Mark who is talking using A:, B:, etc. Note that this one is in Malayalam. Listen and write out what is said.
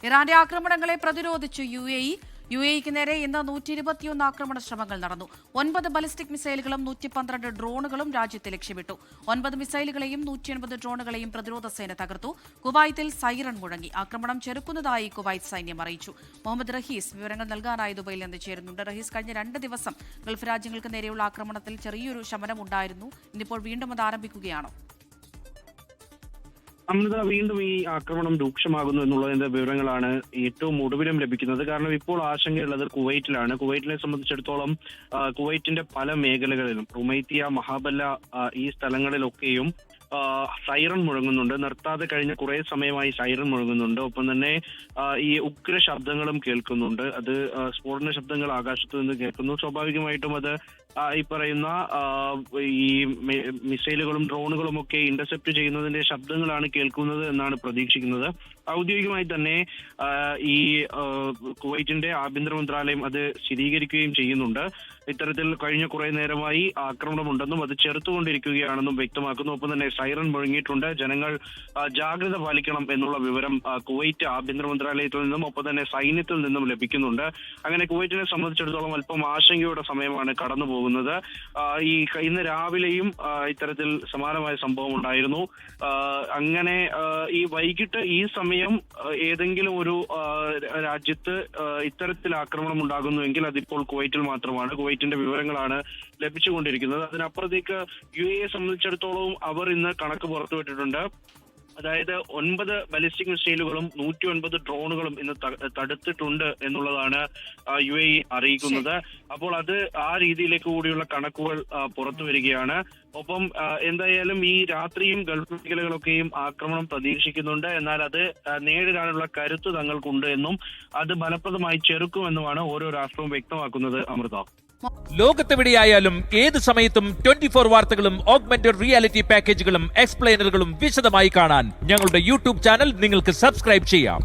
A: ഇറാന്റെ ആക്രമണങ്ങളെ പ്രതിരോധിച്ചു യു എക്ക് നേരെ ഇന്ന് 121 ആക്രമണ ശ്രമങ്ങൾ നടന്നു. 9 ബലിസ്റ്റിക് മിസൈലുകളും 112 ഡ്രോണുകളും രാജ്യത്തെ ലക്ഷ്യമിട്ടു. 9 മിസൈലുകളെയും 180 ഡ്രോണുകളെയും പ്രതിരോധ സേന തകർത്തു. കുവൈത്തിൽ സൈറൺ മുഴങ്ങി. ആക്രമണം ചെറുക്കുന്നതായി കുവൈറ്റ് സൈന്യം അറിയിച്ചു. മുഹമ്മദ് റഹീസ് വിവരങ്ങൾ നൽകാനായി ദുബൈയിൽ നിന്ന് ചേരുന്നുണ്ട്. റഹീസ്, കഴിഞ്ഞ 2 ദിവസം ഗൾഫ് രാജ്യങ്ങൾക്ക് നേരെയുള്ള ആക്രമണത്തിൽ ചെറിയൊരു ശമനമുണ്ടായിരുന്നു. ഇന്നിപ്പോൾ വീണ്ടും അത് ആരംഭിക്കുകയാണോ?
B: അമൃത, വീണ്ടും ഈ ആക്രമണം രൂക്ഷമാകുന്നു എന്നുള്ളതിന്റെ വിവരങ്ങളാണ് ഏറ്റവും ഒടുവിലും ലഭിക്കുന്നത്. കാരണം ഇപ്പോൾ ആശങ്കയുള്ളത് കുവൈറ്റിലാണ്. കുവൈറ്റിനെ സംബന്ധിച്ചിടത്തോളം കുവൈറ്റിന്റെ പല മേഖലകളിലും റുമൈത്തിയ, മഹാബല്ല ഈ സ്ഥലങ്ങളിലൊക്കെയും സൈറൺ മുഴങ്ങുന്നുണ്ട്. നിർത്താതെ കഴിഞ്ഞ കുറെ സമയമായി സൈറൺ മുഴങ്ങുന്നുണ്ട്. ഒപ്പം തന്നെ ഈ ഉഗ്ര ശബ്ദങ്ങളും കേൾക്കുന്നുണ്ട്. അത് സ്ഫോടന ശബ്ദങ്ങൾ ആകാശത്ത് നിന്ന് കേൾക്കുന്നു. സ്വാഭാവികമായിട്ടും അത് ഈ പറയുന്ന ഈ മിസൈലുകളും ഡ്രോണുകളും ഒക്കെ ഇന്റർസെപ്റ്റ് ചെയ്യുന്നതിന്റെ ശബ്ദങ്ങളാണ് കേൾക്കുന്നത് എന്നാണ് പ്രതീക്ഷിക്കുന്നത്. ഔദ്യോഗികമായി തന്നെ ഈ കുവൈറ്റിന്റെ ആഭ്യന്തര മന്ത്രാലയം അത് സ്ഥിരീകരിക്കുകയും ചെയ്യുന്നുണ്ട്. ഇത്തരത്തിൽ കഴിഞ്ഞ കുറെ നേരമായി ആക്രമണമുണ്ടെന്നും അത് ചെറുത്തുകൊണ്ടിരിക്കുകയാണെന്നും വ്യക്തമാക്കുന്നു. ഒപ്പം തന്നെ സൈറൺ മുഴങ്ങിയിട്ടുണ്ട്. ജനങ്ങൾ ജാഗ്രത പാലിക്കണം എന്നുള്ള വിവരം കുവൈറ്റ് ആഭ്യന്തര മന്ത്രാലയത്തിൽ നിന്നും ഒപ്പം തന്നെ സൈന്യത്തിൽ നിന്നും ലഭിക്കുന്നുണ്ട്. അങ്ങനെ കുവൈറ്റിനെ സംബന്ധിച്ചിടത്തോളം അല്പം ആശങ്കയുടെ സമയമാണ് കടന്നു പോകുന്നത്. ഇന്ന് രാവിലെയും ഇത്തരത്തിൽ സമാനമായ സംഭവം ഉണ്ടായിരുന്നു. അങ്ങനെ ഈ വൈകിട്ട് ഈ സമയം ഏതെങ്കിലും ഒരു രാജ്യത്ത് ഇത്തരത്തിൽ ആക്രമണം ഉണ്ടാകുന്നുവെങ്കിൽ അതിപ്പോൾ കുവൈറ്റിൽ മാത്രമാണ്. കുവൈറ്റിന്റെ വിവരങ്ങളാണ് ലഭിച്ചുകൊണ്ടിരിക്കുന്നത്. അതിനപ്പുറത്തേക്ക് UAE സംബന്ധിച്ചിടത്തോളം അവർ ഇന്ന് കണക്ക് പുറത്തുവിട്ടിട്ടുണ്ട്. അതായത് 9 ബലിസ്റ്റിക് മിസൈലുകളും 109 ഡ്രോണുകളും ഇന്ന് തടുത്തിട്ടുണ്ട് എന്നുള്ളതാണ് UAE അറിയിക്കുന്നത്. അപ്പോൾ അത് ആ രീതിയിലേക്ക് കൂടിയുള്ള കണക്കുകൾ പുറത്തു വരികയാണ്. ഒപ്പം എന്തായാലും ഈ രാത്രിയും ഗൾഫ് മേഖലകളൊക്കെയും ആക്രമണം പ്രതീക്ഷിക്കുന്നുണ്ട്. എന്നാൽ അത് നേരിടാനുള്ള കരുത്ത് തങ്ങൾക്കുണ്ട് എന്നും അത് ഫലപ്രദമായി ചെറുക്കുമെന്നുമാണ് ഓരോ രാഷ്ട്രവും വ്യക്തമാക്കുന്നത്. അമൃത,
C: ലോകത്തെവിടെയായാലും ഏത് സമയത്തും 24 വാർത്തകളും ഓഗ്മെന്റഡ് റിയാലിറ്റി പാക്കേജുകളും എക്സ്പ്ലെയിനറുകളും വിശദമായി കാണാൻ ഞങ്ങളുടെ യൂട്യൂബ് ചാനൽ നിങ്ങൾക്ക് സബ്സ്ക്രൈബ് ചെയ്യാം.